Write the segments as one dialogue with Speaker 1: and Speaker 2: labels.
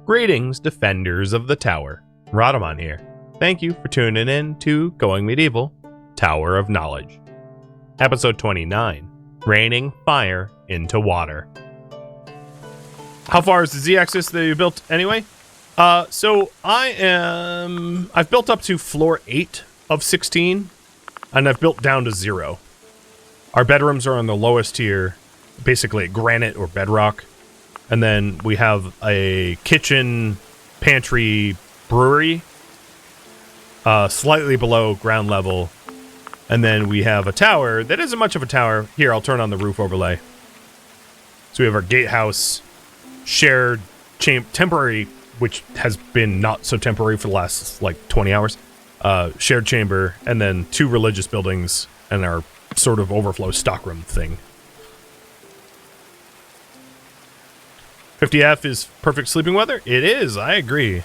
Speaker 1: Greetings, defenders of the tower. Rhadamant here. Thank you for tuning in to Going Medieval, Tower of Knowledge. Episode 29, Raining Fire into Water. How far is the Z-axis that you built anyway? So I've built up to floor 8 of 16, and I've built down to 0. Our bedrooms are on the lowest tier, basically granite or bedrock. And then we have a kitchen, pantry, brewery, slightly below ground level. And then we have a tower that isn't much of a tower. Here, I'll turn on the roof overlay. So we have our gatehouse, shared temporary, which has been not so temporary for the last, 20 hours. Shared chamber, and then 2 religious buildings, and our sort of overflow stockroom thing. 50F is perfect sleeping weather? It is, I agree.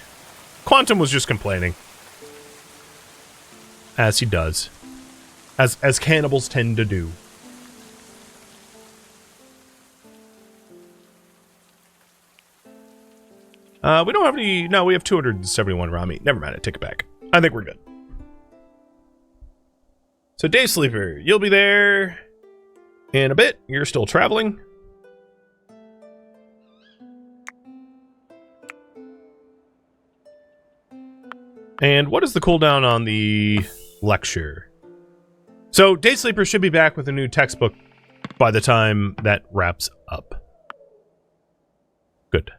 Speaker 1: Quantum was just complaining. As he does. As cannibals tend to do. We don't have any... No, we have 271 raw meat. Never mind, I take it back. I think we're good. So, Day Sleeper, you'll be there in a bit. You're still traveling. And what is the cooldown on the lecture? So, Day Sleeper should be back with a new textbook by the time that wraps up. Good.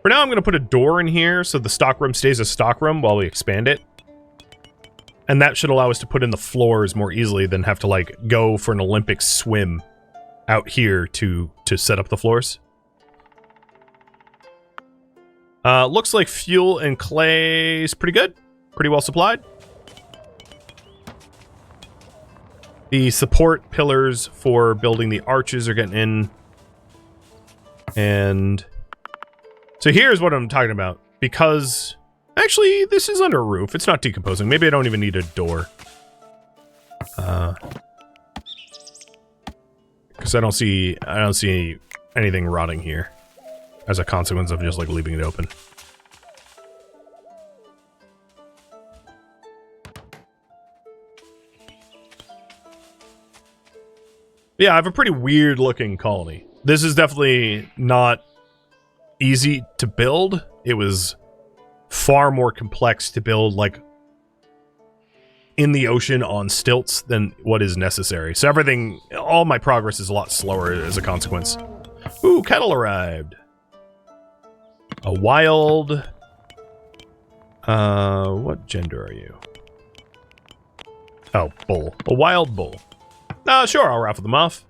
Speaker 1: For now, I'm going to put a door in here so the stockroom stays a stockroom while we expand it. And that should allow us to put in the floors more easily than have to, go for an Olympic swim out here to set up the floors. Looks like fuel and clay is pretty good. Pretty well supplied. The support pillars for building the arches are getting in. And... so here's what I'm talking about, because actually this is under a roof. It's not decomposing. Maybe I don't even need a door. Because I don't see anything rotting here as a consequence of just leaving it open. Yeah, I have a pretty weird looking colony. This is definitely not easy to build. It was far more complex to build in the ocean on stilts than what is necessary. So all my progress is a lot slower as a consequence. Ooh, cattle arrived. A wild... what gender are you? Oh, bull. A wild bull. Sure, I'll raffle them off.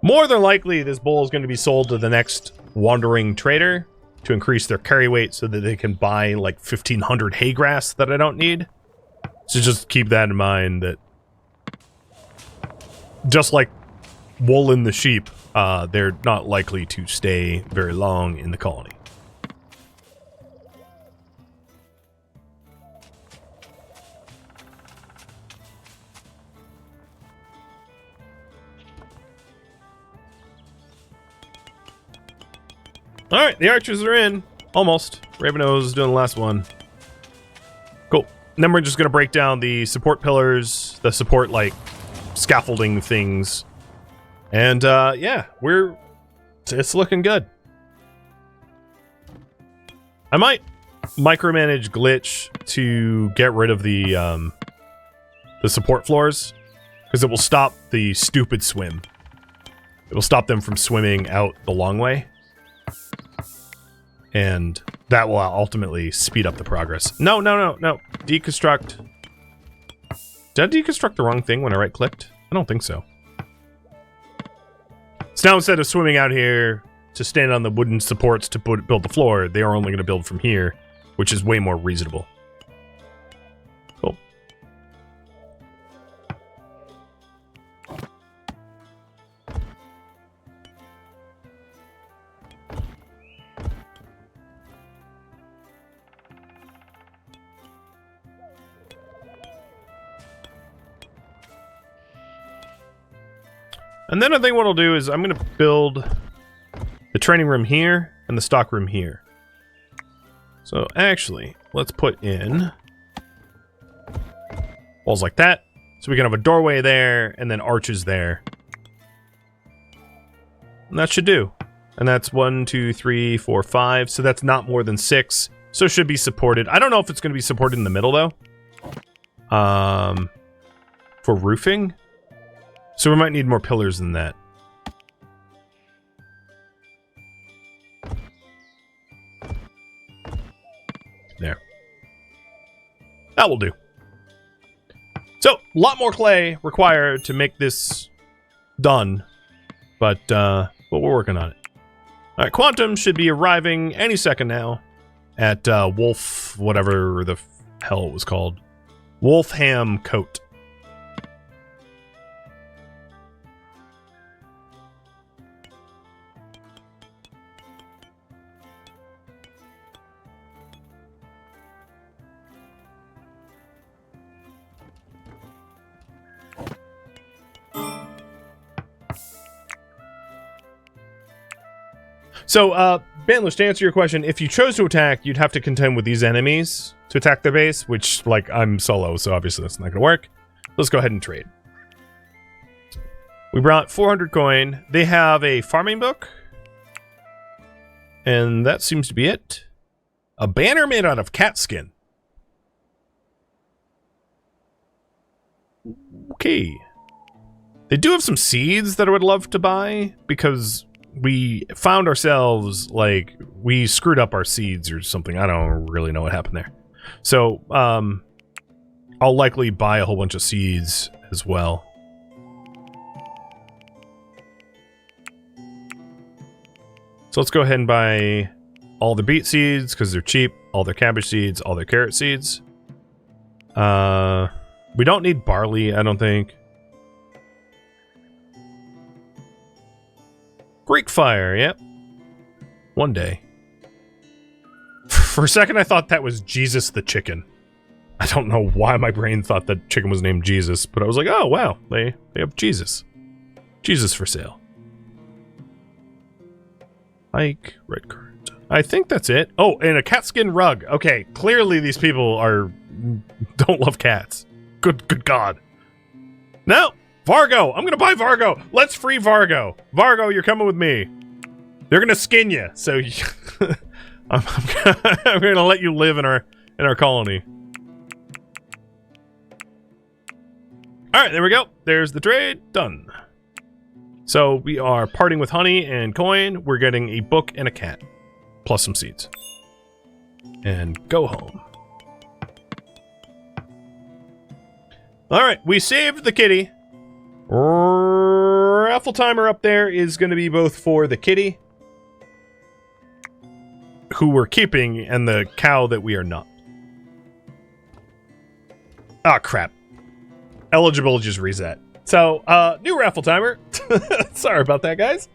Speaker 1: More than likely, this bull is going to be sold to the next wandering trader to increase their carry weight so that they can buy 1,500 hay grass that I don't need. So just keep that in mind, that just like wool in the sheep, they're not likely to stay very long in the colony. Alright, the archers are in. Almost. Raveno's is doing the last one. Cool. And then we're just going to break down the support pillars, the support, scaffolding things. And, yeah, it's looking good. I might micromanage glitch to get rid of the support floors, because it will stop the stupid swim. It will stop them from swimming out the long way. And that will ultimately speed up the progress. No. Deconstruct. Did I deconstruct the wrong thing when I right-clicked? I don't think so. So now instead of swimming out here to stand on the wooden supports to build the floor, they are only going to build from here, which is way more reasonable. Cool. And then I think what I'll do is I'm going to build the training room here and the stock room here. So actually, let's put in walls like that. So we can have a doorway there and then arches there. And that should do. And that's 1, 2, 3, 4, 5. So that's not more than 6. So it should be supported. I don't know if it's going to be supported in the middle though. For roofing. So we might need more pillars than that. There. That will do. So, a lot more clay required to make this done. But we're working on it. Alright, Quantum should be arriving any second now at Wolf, whatever the hell it was called. Wolfham Coat. So, Bantlish, to answer your question, if you chose to attack, you'd have to contend with these enemies to attack their base, which, like, I'm solo, so obviously that's not going to work. Let's go ahead and trade. We brought 400 coin. They have a farming book. And that seems to be it. A banner made out of cat skin. Okay. They do have some seeds that I would love to buy, because we found ourselves, like, we screwed up our seeds or something. I don't really know what happened there. So, I'll likely buy a whole bunch of seeds as well. So let's go ahead and buy all the beet seeds, because they're cheap, all their cabbage seeds, all their carrot seeds. We don't need barley, I don't think. Greek fire, yep. One day. For a second I thought that was Jesus the chicken. I don't know why my brain thought that chicken was named Jesus, but I was like, oh wow, they have Jesus. Jesus for sale. Ike, red currant. I think that's it. Oh, and a cat skin rug. Okay, clearly these people don't love cats. Good God. No! Vargo! I'm gonna buy Vargo! Let's free Vargo! Vargo, you're coming with me. They're gonna skin you, so I'm gonna let you live in our colony. Alright, there we go. There's the trade. Done. So we are parting with honey and coin. We're getting a book and a cat. Plus some seeds. And go home. Alright, we saved the kitty. Raffle timer up there is going to be both for the kitty, who we're keeping, and the cow that we are not. Ah, crap. Eligible just reset. So, new raffle timer. Sorry about that, guys.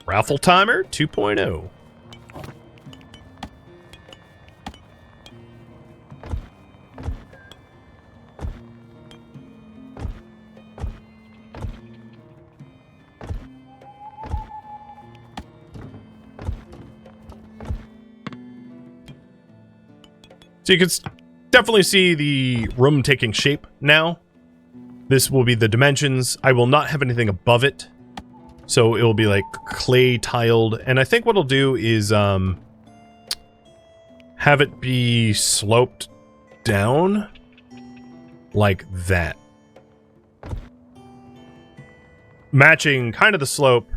Speaker 1: Raffle timer 2.0. So you can definitely see the room taking shape now. This will be the dimensions. I will not have anything above it. So it will be like clay tiled. And I think what I'll do is have it be sloped down like that. Matching kind of the slope.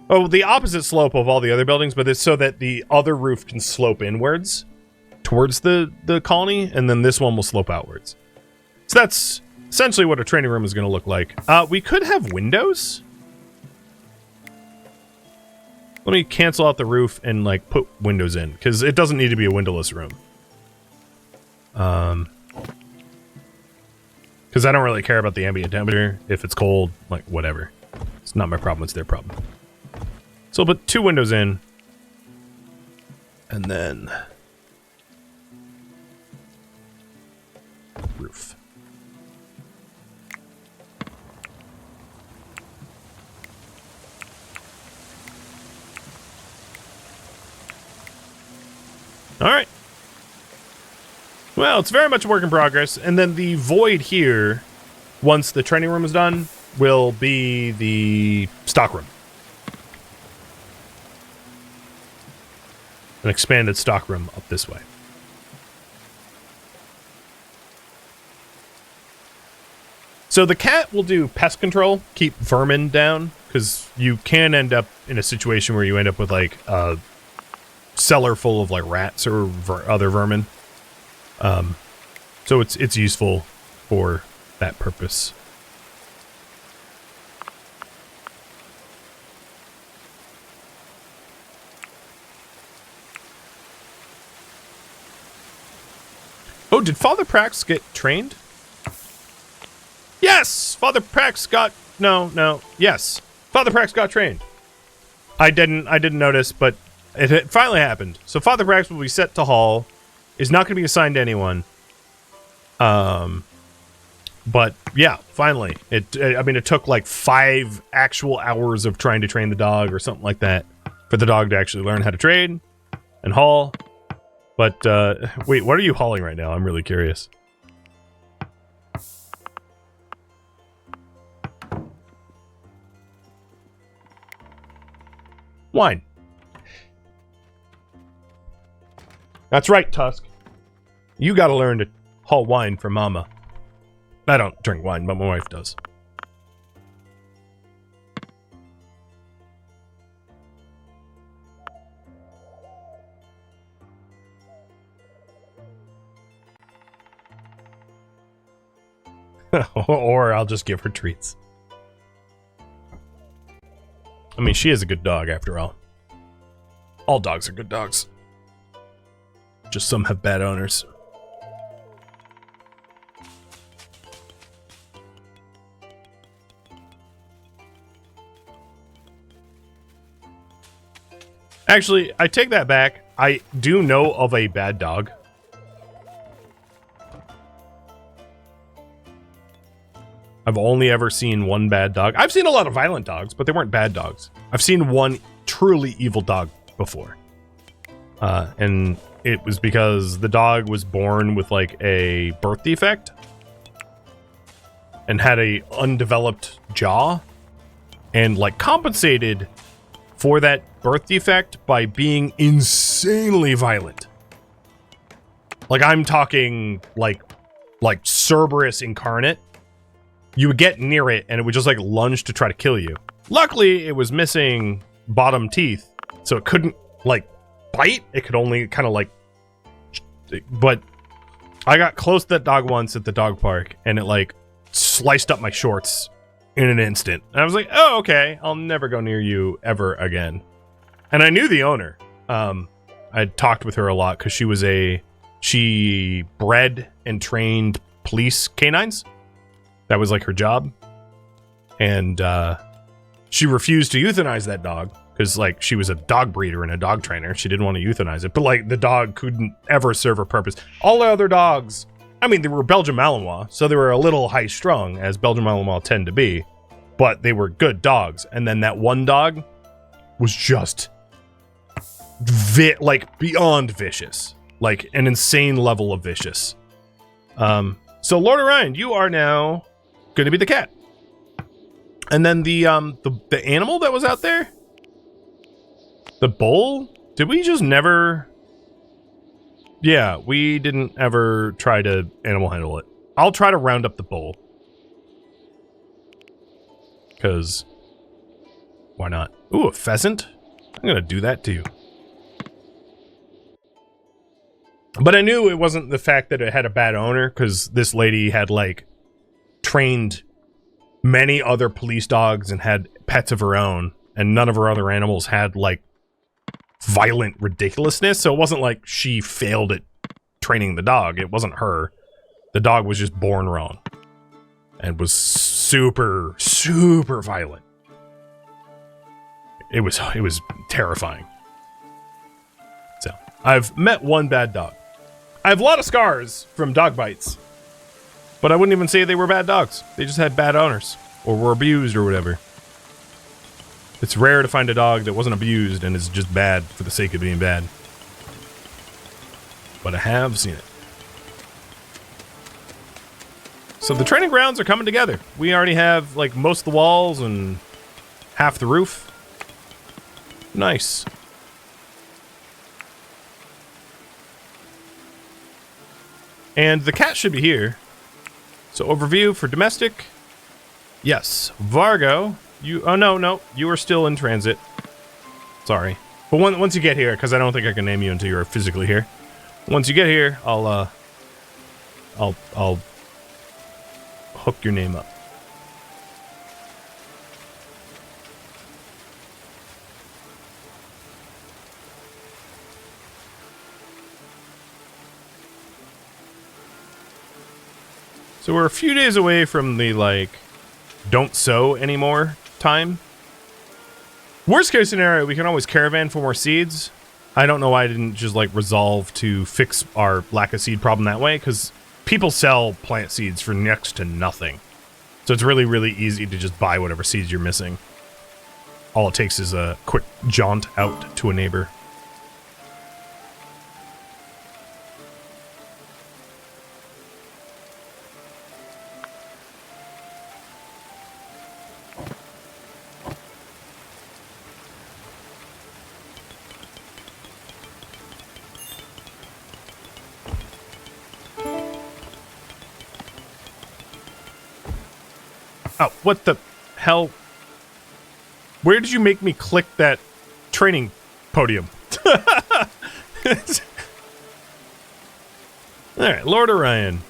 Speaker 1: Oh, the opposite slope of all the other buildings, but it's so that the other roof can slope inwards towards the colony, and then this one will slope outwards. So that's essentially what a training room is going to look like. We could have windows. Let me cancel out the roof and like put windows in, because it doesn't need to be a windowless room. Because I don't really care about the ambient temperature. If it's cold, like whatever. It's not my problem, it's their problem. So I'll put 2 windows in. And then roof. All right. Well, it's very much a work in progress. And then the void here, once the training room is done, will be the stock room. An expanded stock room up this way. So the cat will do pest control, keep vermin down, because you can end up in a situation where you end up with like a cellar full of like rats or other vermin. So it's useful for that purpose. Oh, did Father Prax get trained? Yes! Father Prax got... No. Yes. Father Prax got trained. I didn't notice, but it finally happened. So Father Prax will be set to Hall. Is not going to be assigned to anyone. But yeah, finally. It took like 5 actual hours of trying to train the dog or something like that for the dog to actually learn how to trade and haul. But, wait, what are you hauling right now? I'm really curious. Wine. That's right, Tusk. You gotta learn to haul wine for Mama. I don't drink wine, but my wife does. Or I'll just give her treats. I mean, she is a good dog, after all. All dogs are good dogs. Just some have bad owners. Actually, I take that back. I do know of a bad dog. I've only ever seen one bad dog. I've seen a lot of violent dogs, but they weren't bad dogs. I've seen one truly evil dog before. And it was because the dog was born with like a birth defect and had a undeveloped jaw and like compensated for that birth defect by being insanely violent. Like I'm talking like Cerberus incarnate. You would get near it and it would just like lunge to try to kill you. Luckily, it was missing bottom teeth, so it couldn't like bite. It could only kind of like... But I got close to that dog once at the dog park and it like sliced up my shorts in an instant. And I was like, oh, okay, I'll never go near you ever again. And I knew the owner. I'd talked with her a lot because she bred and trained police canines. That was like her job. And she refused to euthanize that dog because like she was a dog breeder and a dog trainer. She didn't want to euthanize it, but like the dog couldn't ever serve a purpose. All the other dogs, I mean, they were Belgian Malinois, so they were a little high strung, as Belgian Malinois tend to be, but they were good dogs. And then that one dog was just like beyond vicious, like an insane level of vicious. So Lord Orion, you are now going to be the cat. And then the animal that was out there, the bull, did we just never... Yeah, we didn't ever try to animal handle it. I'll try to round up the bull. Because why not? Ooh, a pheasant? I'm going to do that too. But I knew it wasn't the fact that it had a bad owner, because this lady had, like, trained many other police dogs and had pets of her own, and none of her other animals had, like, violent ridiculousness, so it wasn't like she failed at training the dog. It wasn't her. The dog was just born wrong and was super, super violent. It was terrifying. So, I've met one bad dog. I have a lot of scars from dog bites, but I wouldn't even say they were bad dogs. They just had bad owners or were abused or whatever. It's rare to find a dog that wasn't abused and is just bad for the sake of being bad. but I have seen it. So the training grounds are coming together. We already have, like, most of the walls and half the roof. Nice. And the cat should be here. So overview for domestic. Yes. Vargo, you... Oh, no. You are still in transit. Sorry. But once you get here, because I don't think I can name you until you're physically here. Once you get here, I'll hook your name up. So we're a few days away from the, like, don't sow anymore time. Worst case scenario, we can always caravan for more seeds. I don't know why I didn't just, like, resolve to fix our lack of seed problem that way, because people sell plant seeds for next to nothing. So it's really, really easy to just buy whatever seeds you're missing. All it takes is a quick jaunt out to a neighbor. Oh, what the hell? Where did you make me click that training podium? Alright, Lord Orion.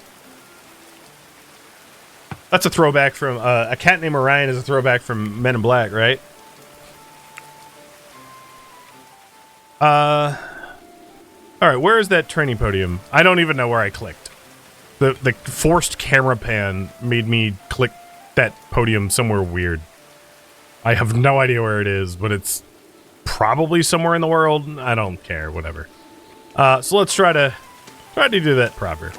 Speaker 1: That's a throwback from, a cat named Orion is a throwback from Men in Black, right? Alright, where is that training podium? I don't even know where I clicked. The forced camera pan made me click that podium somewhere weird. I have no idea where it is, but it's probably somewhere in the world. I don't care, whatever. So let's try to do that proper.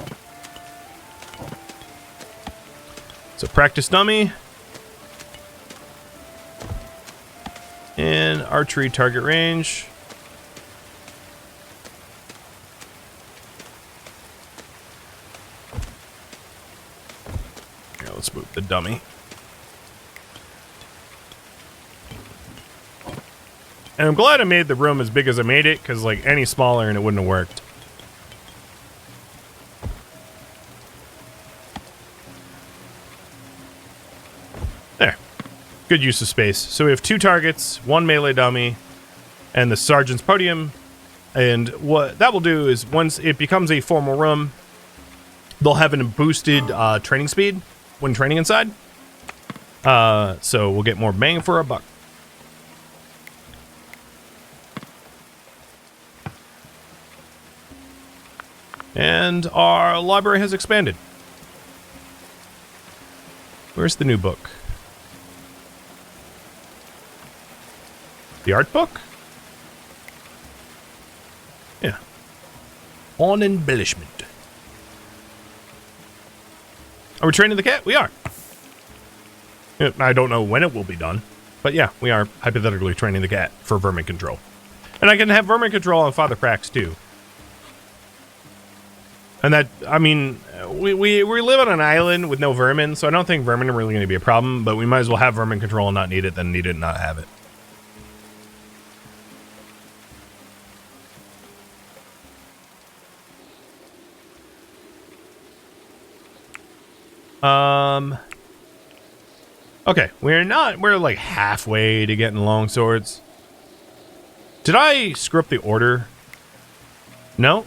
Speaker 1: So practice dummy. And archery target range. Let's move the dummy. And I'm glad I made the room as big as I made it, because, like, any smaller and it wouldn't have worked. There. Good use of space. So we have 2 targets, 1 melee dummy, and the sergeant's podium. And what that will do is, once it becomes a formal room, they'll have a boosted training speed when training inside. So we'll get more bang for our buck. And our library has expanded. Where's the new book? The art book? Yeah. On embellishment. Are we training the cat? We are. I don't know when it will be done, but yeah, we are hypothetically training the cat for vermin control. And I can have vermin control on Father Prax too. And that, I mean, we live on an island with no vermin, so I don't think vermin are really going to be a problem, but we might as well have vermin control and not need it than need it and not have it. Okay, we're like halfway to getting long swords. Did I screw up the order? No,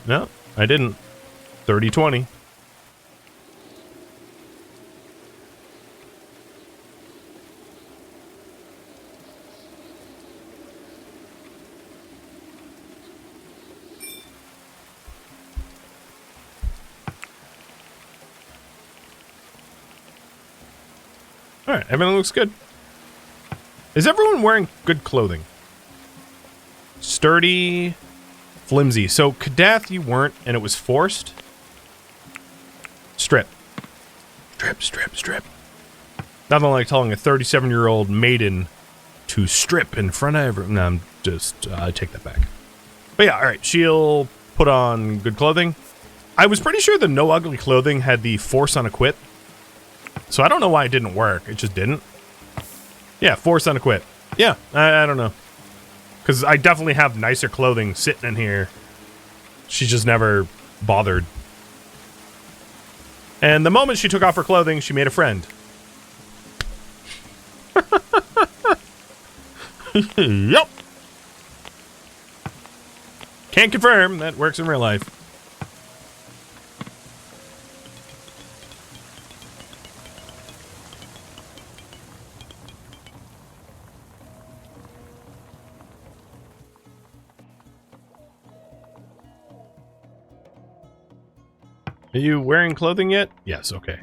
Speaker 1: I didn't. 30-20. Alright, everything looks good. Is everyone wearing good clothing? Sturdy, flimsy. So, Kadath, you weren't, and it was forced? Strip. Strip. Nothing like telling a 37-year-old maiden to strip in front of everyone. No, I'm just, I take that back. But yeah, alright, she'll put on good clothing. I was pretty sure the no ugly clothing had the force on equip. So I don't know why it didn't work. It just didn't. Yeah, force on equip. Yeah, I don't know. Because I definitely have nicer clothing sitting in here. She just never bothered. And the moment she took off her clothing, she made a friend. Yup. Can't confirm that works in real life. Are you wearing clothing yet? Yes, okay.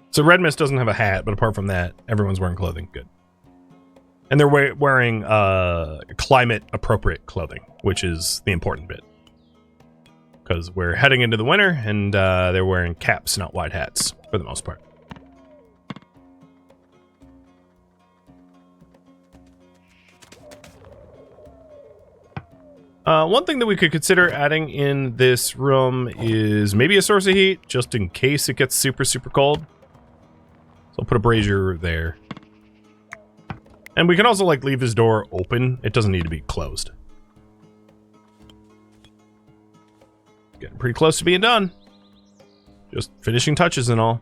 Speaker 1: So Red Mist doesn't have a hat, but apart from that, everyone's wearing clothing. Good. And they're wearing climate-appropriate clothing, which is the important bit. Because we're heading into the winter, and they're wearing caps, not wide hats, for the most part. One thing that we could consider adding in this room is maybe a source of heat, just in case it gets super, super cold. So I'll put a brazier there. And we can also, like, leave this door open. It doesn't need to be closed. Getting pretty close to being done. Just finishing touches and all.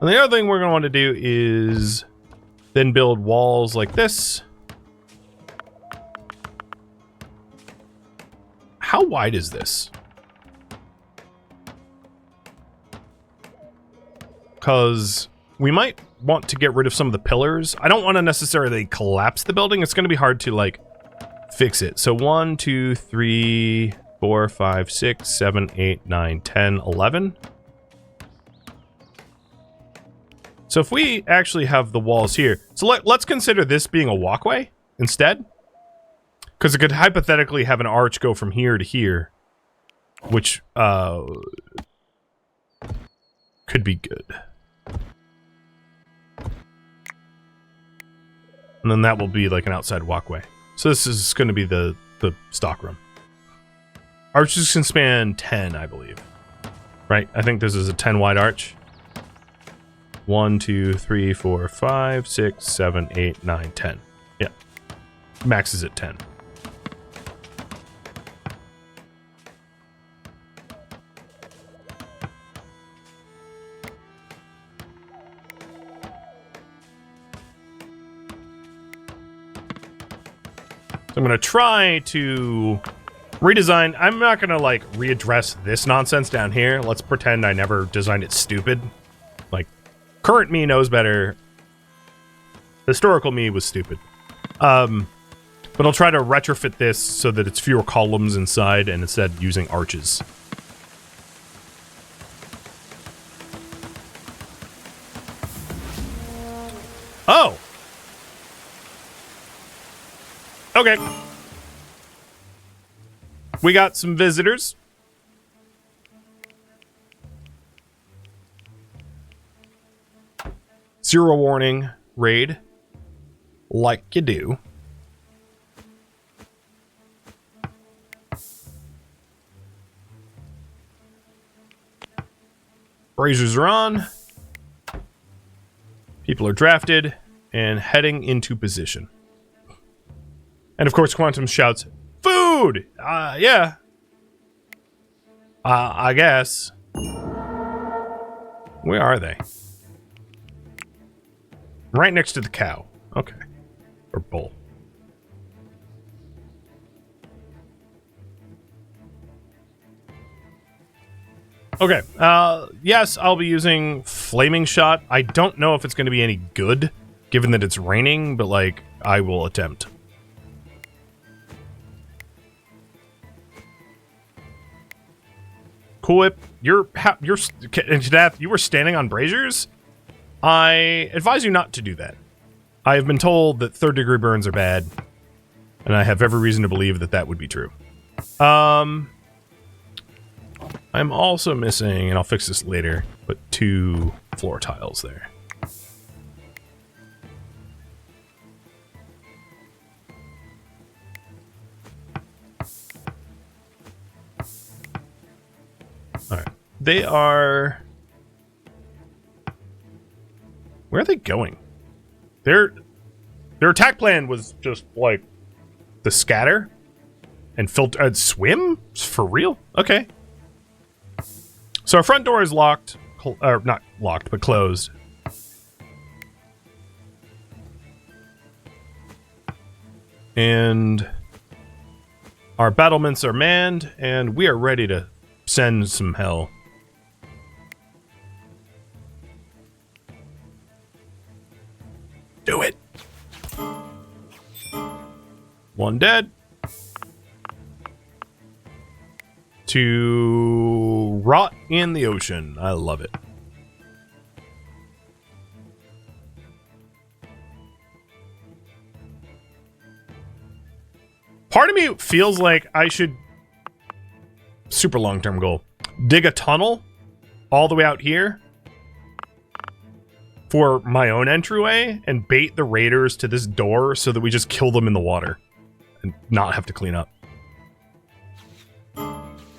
Speaker 1: And the other thing we're going to want to do is then build walls like this. How wide is this? Because we might want to get rid of some of the pillars. I don't want to necessarily collapse the building. It's going to be hard to, like, fix it. So 1, 2, 3, 4, 5, 6, 7, 8, 9, 10, 11. So if we actually have the walls here, so let's consider this being a walkway instead. Because it could hypothetically have an arch go from here to here, which could be good. And then that will be like an outside walkway. So this is going to be the stock room. Arches can span 10, I believe. Right? I think this is a 10 wide arch. 1, 2, 3, 4, 5, 6, 7, 8, 9, 10. Yeah. Max is at 10. So I'm going to try to redesign. I'm not going to, like, readdress this nonsense down here. Let's pretend I never designed it stupid. Like, current me knows better. Historical me was stupid. But I'll try to retrofit this so that it's fewer columns inside and instead using arches. Oh! Okay. We got some visitors. Zero warning raid. Like you do. Braziers are on. People are drafted and heading into position. And of course, Quantum shouts, "Food! Yeah. I guess." Where are they? Right next to the cow. Okay. Or bull. Okay. Yes, I'll be using Flaming Shot. I don't know if it's going to be any good, given that it's raining, but, like, I will attempt. Cool Whip, you were standing on braziers? I advise you not to do that. I have been told that third-degree burns are bad, and I have every reason to believe that that would be true. I'm also missing, and I'll fix this later, but 2 floor tiles there. They are... Where are they going? Their attack plan was just like the scatter and filter swim for real. Okay. So our front door is locked, or not locked, but closed. And our battlements are manned, and we are ready to send some hell. Do it. One dead. To rot in the ocean. I love it. Part of me feels like I should, super long-term goal, dig a tunnel all the way out here for my own entryway and bait the raiders to this door so that we just kill them in the water and not have to clean up.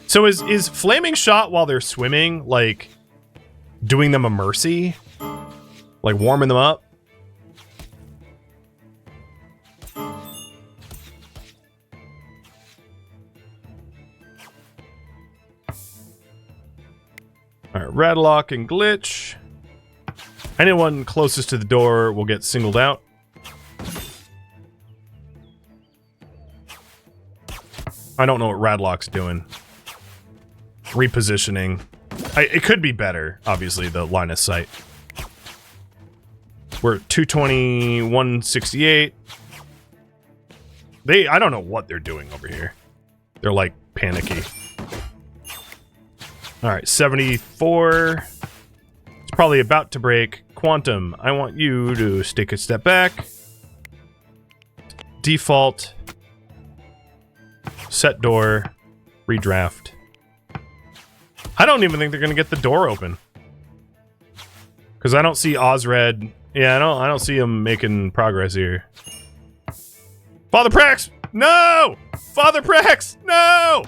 Speaker 1: So is flaming shot while they're swimming, like, doing them a mercy? Like, warming them up? Alright, Radlock and Glitch. Anyone closest to the door will get singled out. I don't know what Radlock's doing. Repositioning. It could be better, obviously, the line of sight. We're at 220, 168. I don't know what they're doing over here. They're like panicky. Alright, 74. It's probably about to break. Quantum, I want you to take a step back. Default. Set door. Redraft. I don't even think they're gonna get the door open. Because I don't see Ozred. Yeah, I don't see him making progress here. Father Prax! No! Father Prax! No!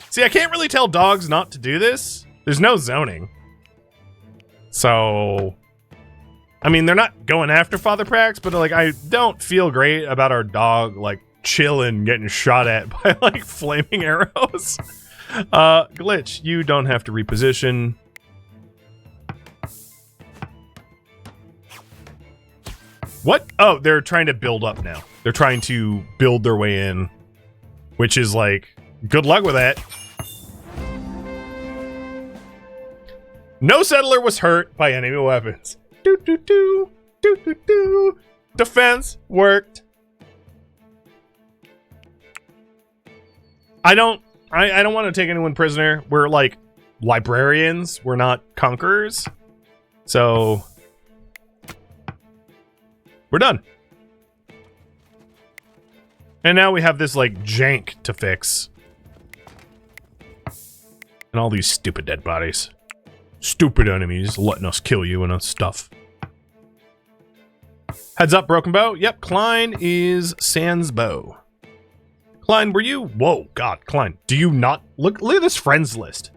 Speaker 1: See, I can't really tell dogs not to do this. There's no zoning. So... I mean, they're not going after Father Prax, but, like, I don't feel great about our dog, like, chilling, getting shot at by, like, flaming arrows. Glitch, you don't have to reposition. What? Oh, they're trying to build up now. They're trying to build their way in, which is like, good luck with that. No settler was hurt by enemy weapons. Do do do do do do. Defense worked. I don't want to take anyone prisoner. We're like librarians. We're not conquerors. So we're done. And now we have this like jank to fix. And all these stupid dead bodies. Stupid enemies letting us kill you and us stuff. Heads up, Broken Bow. Yep, Klein is Sans Bow. Klein, were you? Whoa, God, Klein. Do you not? Look at this friends list.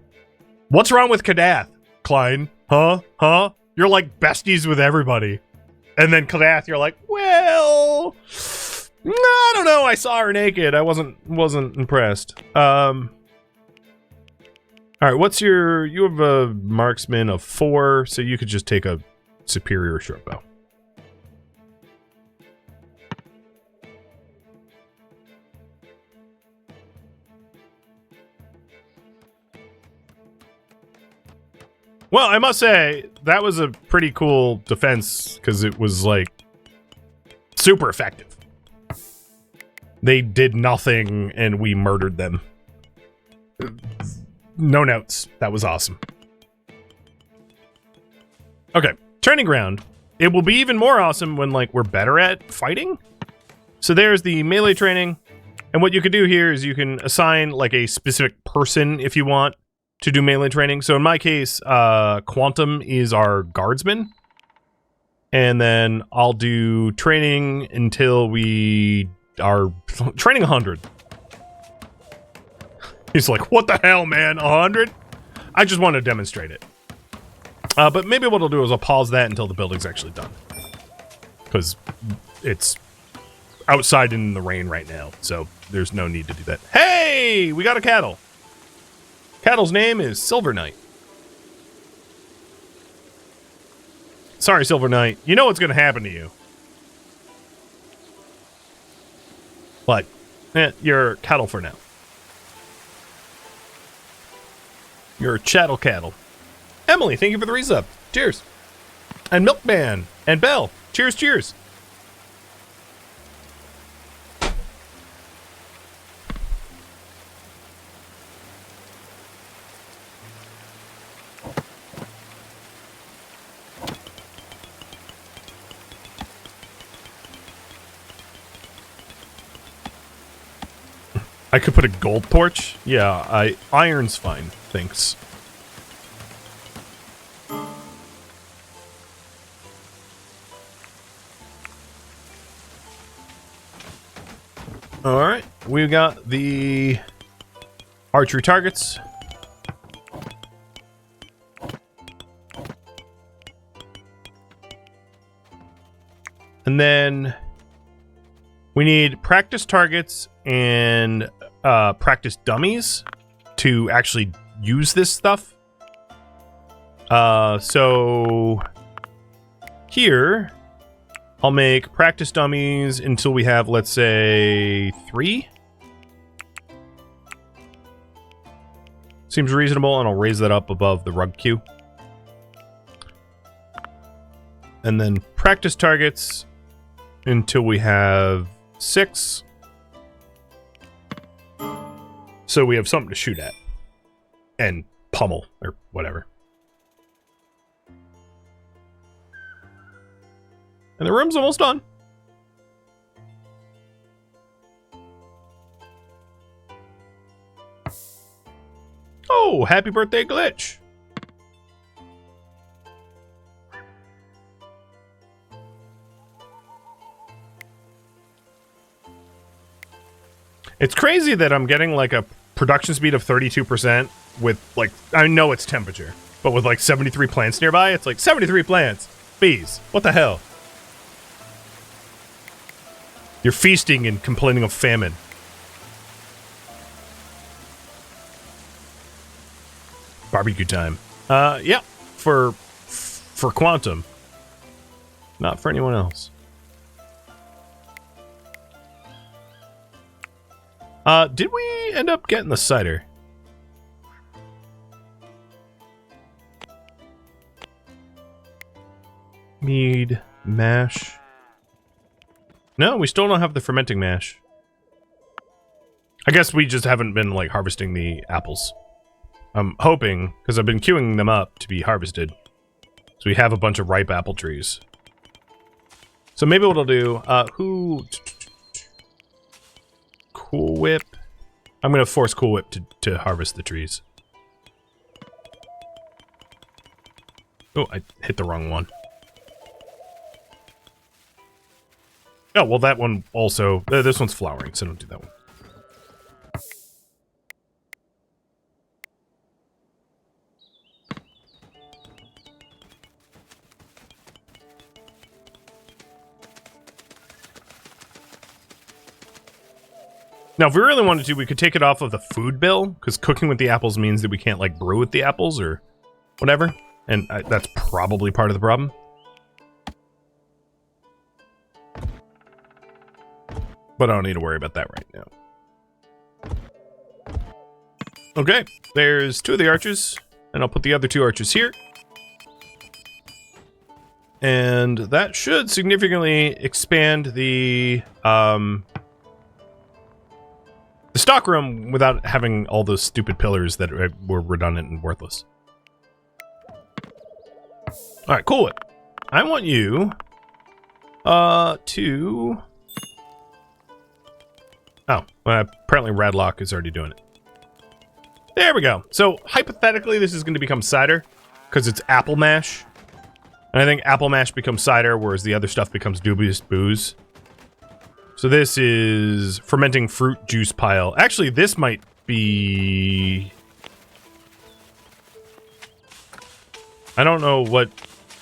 Speaker 1: What's wrong with Kadath? Klein, huh? You're like besties with everybody. And then Kadath, you're like, well, I don't know. I saw her naked. I wasn't impressed. All right, what's your... You have a marksman of 4, so you could just take a superior short bow. Well, I must say, that was a pretty cool defense, because it was, like, super effective. They did nothing, and we murdered them. No notes. That was awesome. Okay, training ground. It will be even more awesome when, like, we're better at fighting. So there's the melee training. And what you could do here is you can assign, like, a specific person if you want to do melee training. So in my case, Quantum is our guardsman. And then I'll do training until we are training 100. He's like, what the hell, man? 100? I just want to demonstrate it. But maybe what I'll do is I'll pause that until the building's actually done. Because it's outside in the rain right now, so there's no need to do that. Hey! We got a cattle. Cattle's name is Silver Knight. Sorry, Silver Knight. You know what's going to happen to you. But, you're cattle for now. You're chattel cattle. Emily, thank you for the resub. Cheers. And Milkman. And Belle. Cheers, cheers. I could put a gold torch? Yeah, iron's fine, thanks. Alright, we've got the archery targets. And then we need practice targets and practice dummies to actually use this stuff. So here I'll make practice dummies until we have, let's say, 3. Seems reasonable, and I'll raise that up above the rug queue. And then practice targets until we have 6. So we have something to shoot at. And pummel, or whatever. And the room's almost done. Oh, happy birthday, Glitch. It's crazy that I'm getting like a production speed of 32% with like, I know it's temperature, but with like 73 plants nearby, it's like 73 plants. Bees, what the hell? You're feasting and complaining of famine. Barbecue time. Yeah, for Quantum. Not for anyone else. Did we end up getting the cider? Mead, mash. No, we still don't have the fermenting mash. I guess we just haven't been, like, harvesting the apples. I'm hoping, because I've been queuing them up to be harvested. So we have a bunch of ripe apple trees. So maybe what I'll do, Cool Whip. I'm going to force Cool Whip to harvest the trees. Oh, I hit the wrong one. Oh, well, that one also... this one's flowering, so don't do that one. Now, if we really wanted to, we could take it off of the food bill, because cooking with the apples means that we can't, like, brew with the apples or whatever. And that's probably part of the problem. But I don't need to worry about that right now. Okay, there's 2 of the archers, and I'll put the other 2 archers here. And that should significantly expand the stockroom without having all those stupid pillars that were redundant and worthless. Alright, cool. I want you to... Oh, well, apparently Radlock is already doing it. There we go. So, hypothetically, this is going to become cider, because it's apple mash. And I think apple mash becomes cider, whereas the other stuff becomes dubious booze. So this is fermenting fruit juice pile. Actually, this might be... I don't know what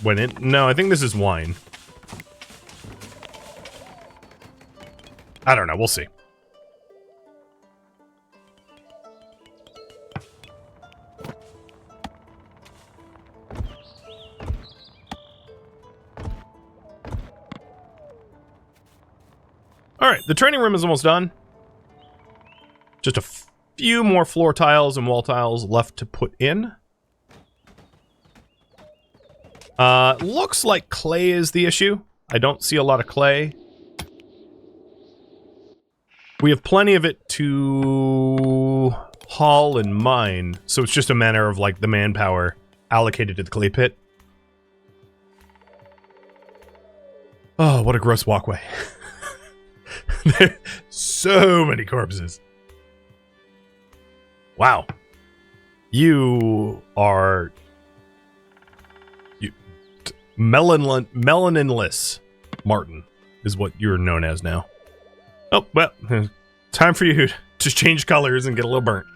Speaker 1: went in. No, I think this is wine. I don't know. We'll see. All right, the training room is almost done. Just a few more floor tiles and wall tiles left to put in. Looks like clay is the issue. I don't see a lot of clay. We have plenty of it to haul and mine, so it's just a matter of, like, the manpower allocated to the clay pit. Oh, what a gross walkway. So many corpses. Wow. You are... Melaninless Martin is what you're known as now. Oh, well, time for you to change colors and get a little burnt.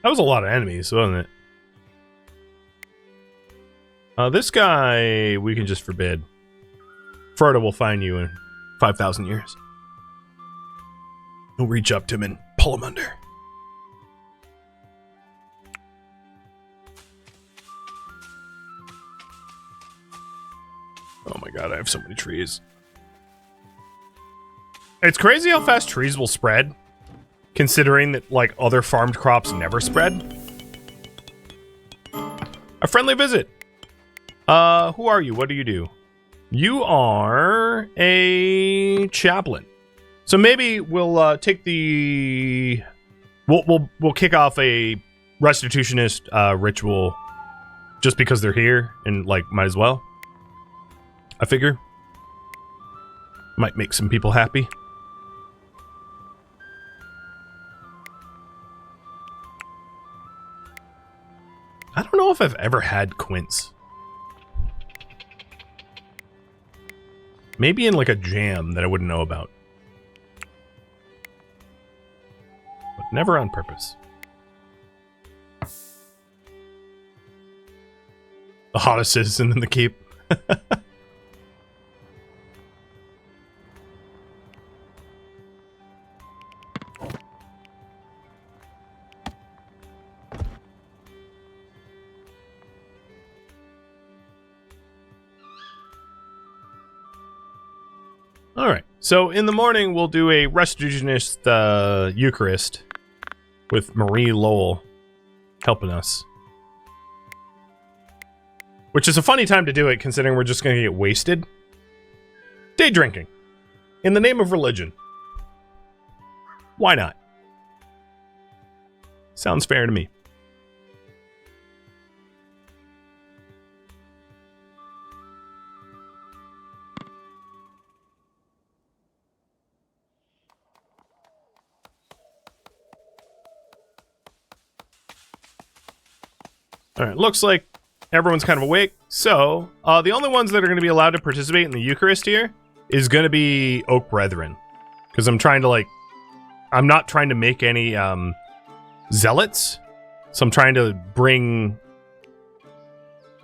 Speaker 1: That was a lot of enemies, wasn't it? This guy, we can just forbid. Frodo will find you in 5,000 years. He'll reach up to him and pull him under. Oh my god, I have so many trees. It's crazy how fast trees will spread. Considering that, like, other farmed crops never spread. A friendly visit. Who are you? What do you do? You are a chaplain. So maybe we'll take the... We'll kick off a restitutionist ritual just because they're here and, like, might as well. I figure. Might make some people happy. I don't know if I've ever had quince. Maybe in like a jam that I wouldn't know about. But never on purpose. The hottest citizen in the keep. Alright, so in the morning we'll do a restitutionist Eucharist with Marie Lowell helping us. Which is a funny time to do it considering we're just going to get wasted. Day drinking. In the name of religion. Why not? Sounds fair to me. Alright, looks like everyone's kind of awake. So, the only ones that are going to be allowed to participate in the Eucharist here is going to be Oak Brethren. Because I'm trying to, like... I'm not trying to make any, zealots. So I'm trying to bring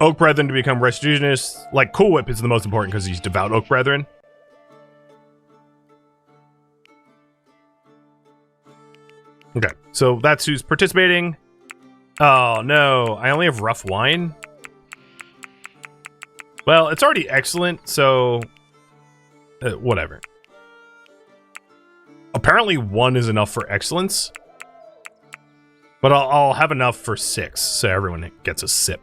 Speaker 1: Oak Brethren to become restitutionists. Like, Cool Whip is the most important because he's devout Oak Brethren. Okay, so that's who's participating. Oh, no. I only have rough wine? Well, it's already excellent, so... whatever. Apparently 1 is enough for excellence. But I'll have enough for 6, so everyone gets a sip.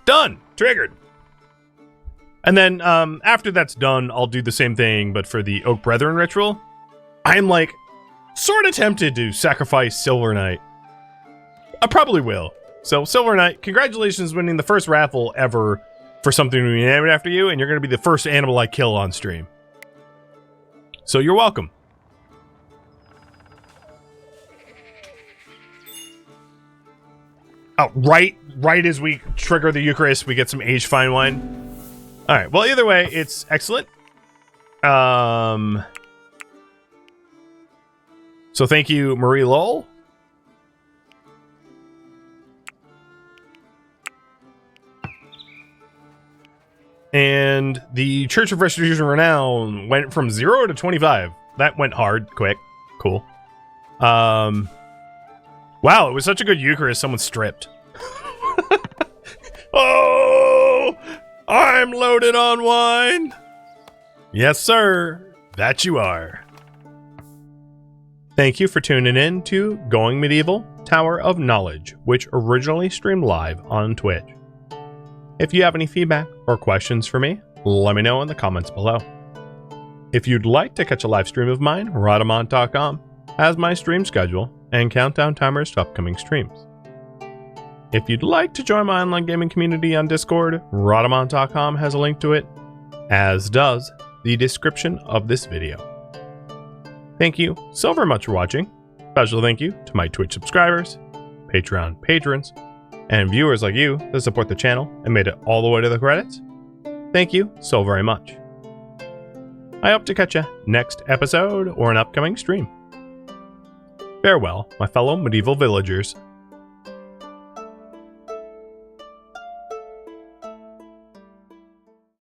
Speaker 1: Done! Triggered! And then, after that's done, I'll do the same thing, but for the Oak Brethren ritual. I'm, like, sort of tempted to sacrifice Silver Knight. I probably will. So, Silver Knight, congratulations winning the first raffle ever for something to be named after you, and you're going to be the first animal I kill on stream. So you're welcome. Oh, right as we trigger the Eucharist, we get some aged fine wine. All right. Well, either way, it's excellent. So thank you, Marie Lowell. And the Church of Restitution Renown went from 0 to 25. That went hard, quick, cool. Wow, it was such a good Eucharist. Someone stripped. Oh, I'm loaded on wine. Yes, sir. That you are. Thank you for tuning in to Going Medieval Tower of Knowledge, which originally streamed live on Twitch. If you have any feedback or questions for me, let me know in the comments below. If you'd like to catch a live stream of mine, Rhadamant.com has my stream schedule and countdown timers to upcoming streams. If you'd like to join my online gaming community on Discord, Rhadamant.com has a link to it, as does the description of this video. Thank you so very much for watching. Special thank you to my Twitch subscribers, Patreon patrons, and viewers like you that support the channel and made it all the way to the credits. Thank you so very much. I hope to catch you next episode or an upcoming stream. Farewell, my fellow medieval villagers.